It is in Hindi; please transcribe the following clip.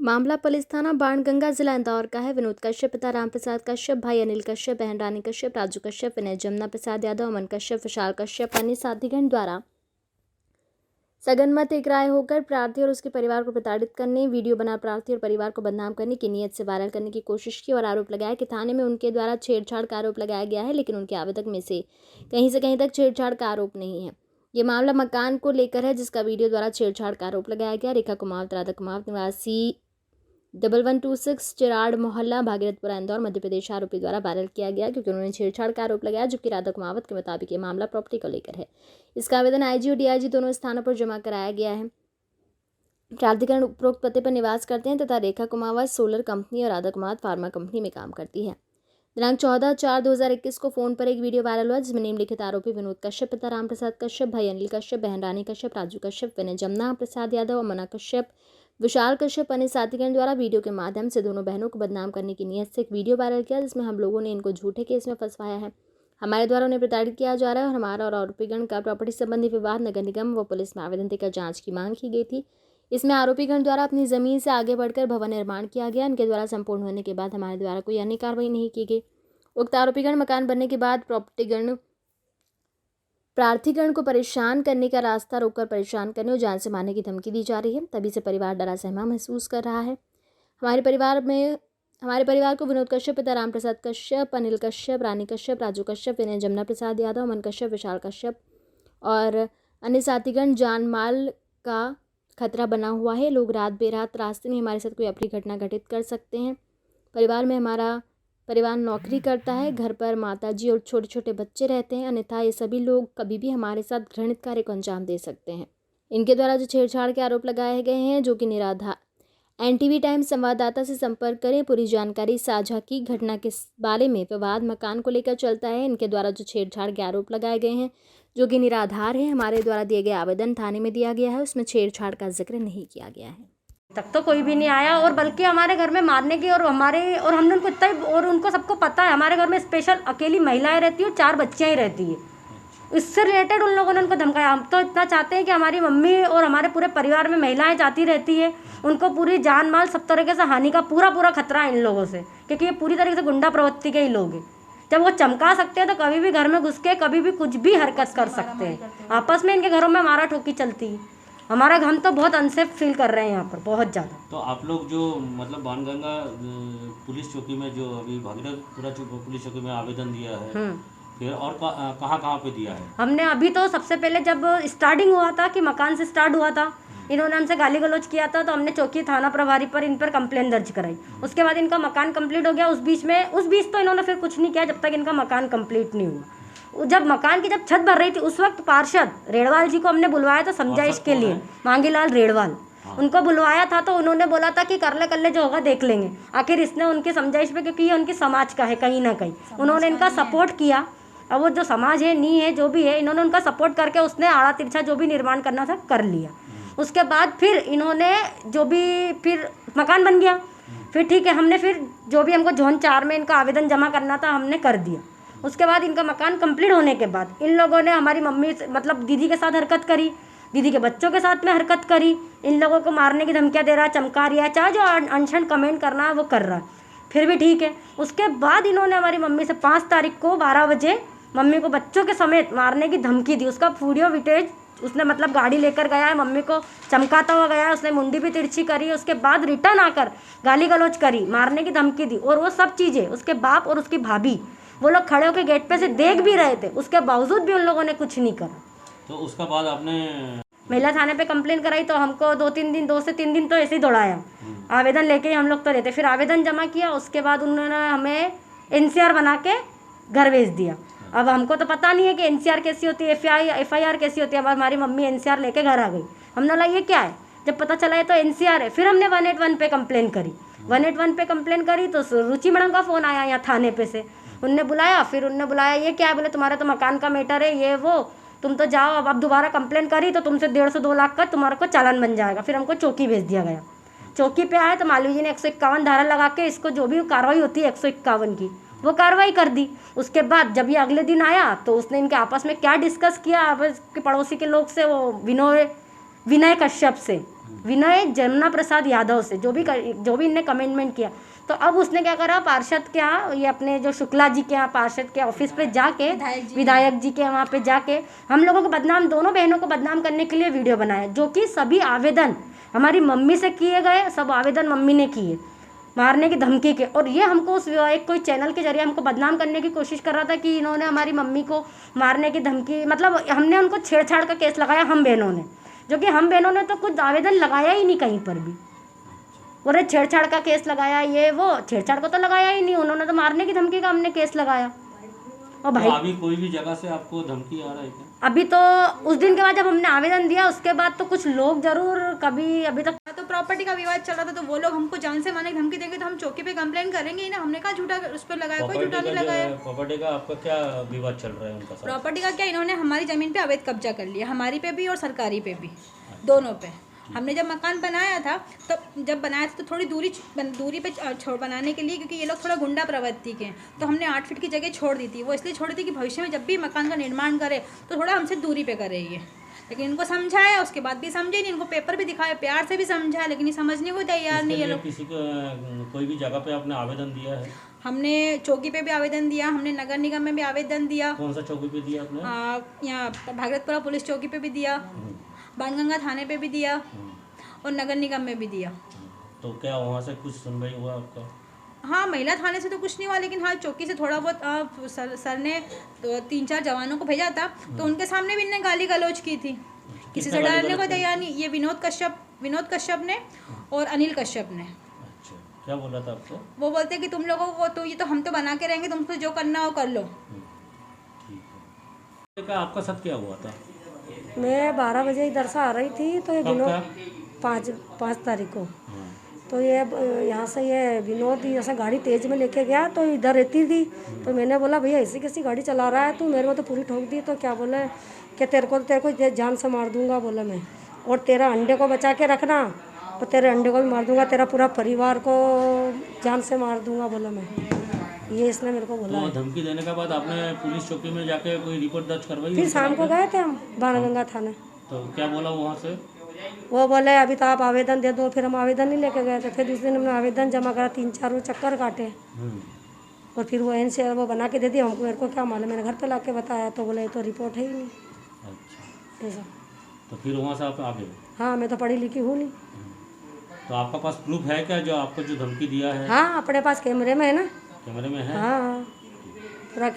मामला पुलिस थाना बाणगंगा जिला इंदौर का है। विनोद कश्यप पिता रामप्रसाद कश्यप, भाई अनिल कश्यप, बहन रानी कश्यप, राजू कश्यप, विनय जमुना प्रसाद यादव, अमन कश्यप, विशाल कश्यप अन्य साथीगण द्वारा सगनमत एक राय होकर प्रार्थी और उसके परिवार को प्रताड़ित करने, वीडियो बना प्रार्थी और परिवार को बदनाम करने की नीयत से वायरल करने की कोशिश की और आरोप लगाया कि थाने में उनके द्वारा छेड़छाड़ का आरोप लगाया गया है, लेकिन उनके आवेदक में से कहीं तक छेड़छाड़ का आरोप नहीं है। ये मामला मकान को लेकर है, जिसका वीडियो द्वारा छेड़छाड़ का आरोप लगाया गया। रेखा कुमावत, राधा कुमावत निवासी 1126 चिराड़ मोहल्ला भागीरथपुरा इंदौर मध्य प्रदेश आरोपी द्वारा वायरल किया गया, क्योंकि उन्होंने छेड़छाड़ का आरोप लगाया, जबकि राधा कुमावत के मुताबिक ये मामला प्रॉपर्टी को लेकर है। इसका आवेदन आईजी और डीआईजी दोनों स्थानों पर जमा कराया गया है। प्राधिकरण उपरोक्त पते पर निवास करते हैं तथा रेखा कुमावत सोलर कंपनी और राधा कुमावत फार्मा कंपनी में काम करती है। दिनांक 14/4/2021 को फोन पर एक वीडियो वायरल हुआ, जिसमें निम्नलिखित आरोपी विनोद कश्यप पिता रामप्रसाद कश्यप, भाई अनिल कश्यप, बहन रानी कश्यप, राजू कश्यप, विनय जमुना प्रसाद यादव, अमना कश्यप, विशाल कश्यप अन्य साथीगण द्वारा वीडियो के माध्यम से दोनों बहनों को बदनाम करने की नीयत से एक वीडियो वायरल किया, जिसमें हम लोगों ने इनको झूठे केस में फंसवाया है। हमारे द्वारा उन्हें प्रताड़ित किया जा रहा है और हमारा और आरोपीगण का प्रॉपर्टी संबंधी विवाद नगर निगम व पुलिस में आवेदन देकर जांच की मांग की गई थी। इसमें आरोपीगण द्वारा अपनी जमीन से आगे बढ़कर भवन निर्माण किया गया। इनके द्वारा संपूर्ण होने के बाद हमारे द्वारा कोई अन्य कार्रवाई नहीं की गई। उक्त आरोपीगण मकान बनने के बाद प्रार्थीगण को परेशान करने का रास्ता रोककर परेशान करने और जान से मारने की धमकी दी जा रही है। तभी से परिवार डरा सहमा महसूस कर रहा है। हमारे परिवार को विनोद कश्यप पिता रामप्रसाद कश्यप, अनिल कश्यप, रानी कश्यप, राजू कश्यप, विनय जमुना प्रसाद यादव, अमन कश्यप, विशाल कश्यप और अन्य साथीगण जान माल का खतरा बना हुआ है। लोग रात बेरात रास्ते में हमारे साथ कोई अप्रिय घटना घटित कर सकते हैं। हमारा परिवार नौकरी करता है, घर पर माताजी और छोटे छोटे बच्चे रहते हैं, अन्यथा ये सभी लोग कभी भी हमारे साथ घृणित कार्य को अंजाम दे सकते हैं। इनके द्वारा जो छेड़छाड़ के आरोप लगाए गए हैं, जो कि निराधार। एनटीवी टाइम्स संवाददाता से संपर्क करें, पूरी जानकारी साझा की। घटना के बारे में विवाद मकान को लेकर चलता है। इनके द्वारा जो छेड़छाड़ के आरोप लगाए गए हैं, जो कि निराधार है, हमारे द्वारा दिए गए आवेदन थाने में दिया गया है, उसमें छेड़छाड़ का जिक्र नहीं किया गया है। तक तो कोई भी नहीं आया और बल्कि हमारे घर में मारने की और हमने उनको इतना और उनको सबको पता है, हमारे घर में स्पेशल अकेली महिलाएं रहती है और 4 बच्चियाँ ही रहती है। इससे रिलेटेड उन लोगों ने उनको धमकाया। हम तो इतना चाहते हैं कि हमारी मम्मी और हमारे पूरे परिवार में महिलाएं जाती रहती है, उनको पूरी जान माल सब तरीके से हानि का पूरा खतरा है इन लोगों से, क्योंकि ये पूरी तरीके से गुंडा प्रवृत्ति के ही लोग हैं। जब वो चमका सकते हैं तो कभी भी घर में घुस के कभी भी कुछ भी हरकत कर सकते हैं। आपस में इनके घरों में मारा ठोकी चलती है। हमारा हम तो बहुत अनसेफ फील कर रहे हैं यहाँ पर, बहुत ज़्यादा। तो आप लोग जो मतलब बाणगंगा पुलिस चौकी में जो अभी भागीरथपुरा पुलिस चौकी में आवेदन दिया है, फिर और कहाँ पे दिया है? हमने अभी तो सबसे पहले जब स्टार्टिंग हुआ था कि मकान से स्टार्ट हुआ था, इन्होंने हमसे गाली गलौज किया था, तो हमने चौकी थाना प्रभारी पर इन पर कंप्लेन दर्ज कराई। उसके बाद इनका मकान कंप्लीट हो गया। उस बीच तो इन्होंने फिर कुछ नहीं किया जब तक इनका मकान कंप्लीट नहीं हुआ। जब मकान की जब छत भर रही थी, उस वक्त पार्षद रेड़वाल जी को हमने बुलवाया था समझाइश के लिए, मांगीलाल रेड़वाल। उनको बुलवाया था तो उन्होंने बोला था कि कर ले जो होगा देख लेंगे। आखिर इसने उनकी समझाइश पे, क्योंकि ये उनकी समाज का है कहीं ना कहीं, उन्होंने इनका सपोर्ट किया। अब वो जो समाज है नहीं है जो भी है, इन्होंने उनका सपोर्ट करके उसने आड़ा तिरछा जो भी निर्माण करना था कर लिया। उसके बाद फिर इन्होंने फिर मकान बन गया। फिर ठीक है, हमने फिर जो भी हमको जोन 4 में इनका आवेदन जमा करना था हमने कर दिया। उसके बाद इनका मकान कंप्लीट होने के बाद इन लोगों ने हमारी मम्मी से मतलब दीदी के साथ हरकत करी, दीदी के बच्चों के साथ में हरकत करी। इन लोगों को मारने की धमकियाँ दे रहा है, चमका रहा है, चाहे जो अनशन कमेंट करना है वो कर रहा है, फिर भी ठीक है। उसके बाद इन्होंने हमारी मम्मी से 5 तारीख को 12 बजे मम्मी को बच्चों के समेत मारने की धमकी दी। उसका वीडियो विटेज उसने मतलब गाड़ी लेकर गया है, मम्मी को चमकाता हुआ गया है, उसने मुंडी भी तिरछी करी। उसके बाद रिटर्न आकर गाली गलौज करी, मारने की धमकी दी। और वो सब चीज़ें उसके बाप और उसकी भाभी वो लोग खड़े होकर गेट पे से देख भी रहे थे, उसके बावजूद भी उन लोगों ने कुछ नहीं करा। तो उसका बाद आपने महिला थाने पे कंप्लेन कराई, तो हमको 2 से 3 दिन तो ऐसे ही दौड़ाया। आवेदन लेके ही हम लोग तो रहते। फिर आवेदन जमा किया, उसके बाद उन्होंने हमें NCR बना के घर भेज दिया। अब हमको तो पता नहीं है कि NCR कैसी होती है, FIR कैसी होती है। अब हमारी मम्मी NCR लेके घर आ गई। हमने बोला ये क्या है, जब पता चला है तो NCR है। फिर हमने 181 पे कंप्लेन करी। 181 पे कंप्लेन करी तो रुचि मैडम का फ़ोन आया यहाँ थाने पे से, उनने बुलाया। फिर उनने बुलाया ये क्या है, बोले तुम्हारा तो मकान का मैटर है, ये वो, तुम तो जाओ। अब दोबारा कंप्लेन करी तो तुमसे 1.5 से 2 लाख का तुम्हारे को चालान बन जाएगा। फिर हमको चौकी भेज दिया गया। चौकी पे आए तो मालवी जी ने 151 धारा लगा के इसको जो भी कार्रवाई होती है 151 की वो कार्रवाई कर दी। उसके बाद जब ये अगले दिन आया तो उसने इनके आपस में क्या डिस्कस किया, आपस के पड़ोसी के लोग से, वो विनय कश्यप से विनय जमुना प्रसाद यादव से, जो भी इनने कमेंटमेंट किया। तो अब उसने क्या करा, पार्षद के यहाँ, ये अपने जो शुक्ला जी के यहाँ पार्षद के ऑफिस पे जाके, विधायक जी के वहाँ पे जाके हम लोगों को बदनाम, दोनों बहनों को बदनाम करने के लिए वीडियो बनाया, जो कि सभी आवेदन हमारी मम्मी से किए गए, सब आवेदन मम्मी ने किए मारने की धमकी के। और ये हमको उस एक कोई चैनल के जरिए हमको बदनाम करने की कोशिश कर रहा था कि इन्होंने हमारी मम्मी को मारने की धमकी, मतलब हमने उनको छेड़छाड़ का केस लगाया हम बहनों ने, जो कि हम बहनों ने तो कुछ आवेदन लगाया ही नहीं कहीं पर भी। बोले छेड़छाड़ का केस लगाया, ये वो, छेड़छाड़ को तो लगाया ही नहीं, उन्होंने तो मारने की धमकी का हमने केस लगाया। और भाई तो अभी कोई भी जगह से आपको धमकी आ रहा है क्या? अभी तो उस दिन के बाद जब हमने आवेदन दिया उसके बाद तो कुछ लोग जरूर कभी अभी तक तो प्रॉपर्टी का विवाद चल रहा था, तो वो लोग हमको जान से मारने की धमकी देंगे तो हम चौकी पे कंप्लेंट करेंगे ही ना। हमने कहा झूठा उस पर लगाया, कोई झूठा नहीं लगाया। प्रॉपर्टी का आपका क्या विवाद चल रहा है उनका साथ? प्रॉपर्टी का क्या, इन्होंने हमारी ज़मीन पे अवैध कब्जा कर लिया, हमारी पे भी और सरकारी पे भी, दोनों पे। हमने जब मकान बनाया था, तो जब बनाया था तो थोड़ी दूरी पे छोड़ बनाने के लिए, क्योंकि ये लोग थोड़ा गुंडा प्रवृत्ति के हैं, तो हमने 8 फीट की जगह छोड़ दी थी। वो इसलिए छोड़ी थी कि भविष्य में जब भी मकान का निर्माण करे तो थोड़ा हमसे दूरी पे करे ये। लेकिन इनको समझाया, उसके बाद भी समझे नहीं, इनको पेपर भी दिखाया, प्यार से भी समझाया, लेकिन ये समझने को तैयार नहीं है लोग। किसी को कोई भी जगह पे आपने आवेदन दिया है? हमने चौकी पे भी आवेदन दिया, हमने नगर निगम में भी आवेदन दिया। कौन सा चौकी पे दिया आपने? यहाँ भागलपुरा पुलिस चौकी पे भी दिया, बाणगंगा थाने पे भी दिया और नगर निगम में भी दिया। तो क्या वहाँ से कुछ सुनवाई हुआ आपका? हाँ, महिला थाने से तो कुछ नहीं हुआ, लेकिन हाँ चौकी से थोड़ा बहुत सर ने 3-4 जवानों को भेजा था, तो उनके सामने भी इन्हें गाली गलौज की थी। किसी से डरने को तैयार नहीं। ये विनोद कश्यप ने और अनिल कश्यप ने। अच्छा, क्या बोला था आपको? वो बोलते कि तुम लोगों को तो ये तो हम तो बना के रहेंगे, तुमको जो करना हो कर लो। ठीक है। आपका साथ क्या हुआ था? मैं 12 बजे इधर से आ रही थी, तो ये विनोद 5 तारीख को, तो ये यहाँ से ये विनोद ऐसा गाड़ी तेज़ में लेके गया, तो इधर रहती थी, तो मैंने बोला भैया ऐसी कैसी गाड़ी चला रहा है तू, मेरे को तो पूरी ठोक दी। तो क्या बोले कि तेरे को जान से मार दूंगा, बोला मैं, और तेरा अंडे को बचा के रखना, और तेरे अंडे को भी मार दूंगा, तेरा पूरा परिवार को जान से मार दूंगा, बोला मैं। ये इसने मेरे को बोला। तो धमकी देने के बाद आपने पुलिस चौकी में जाके कोई रिपोर्ट दर्ज करवाई? फिर शाम को गए थे हम बाणगंगा थाने। तो क्या बोला वहाँ से? वो बोले अभी तो आप आवेदन दे दो। फिर हम आवेदन नहीं लेके गए थे। फिर उस दिन हमने आवेदन जमा करा, 3-4 चक्कर काटे, और फिर वो एनसीआर वो बना के दे दिया हमको। मेरे को क्या मालूम, मैंने घर पे ला के बताया, तो बोले तो रिपोर्ट है ही नहीं। अच्छा, ऐसा। तो फिर वहाँ से आप आ गए? हाँ, मैं तो पढ़ी लिखी हूँ नहीं। तो आपका पास प्रूफ है क्या जो आपको जो धमकी दिया है? हाँ, अपने पास कैमरे में है ना। कैमरे में है? हाँ, पूरा कैमरा।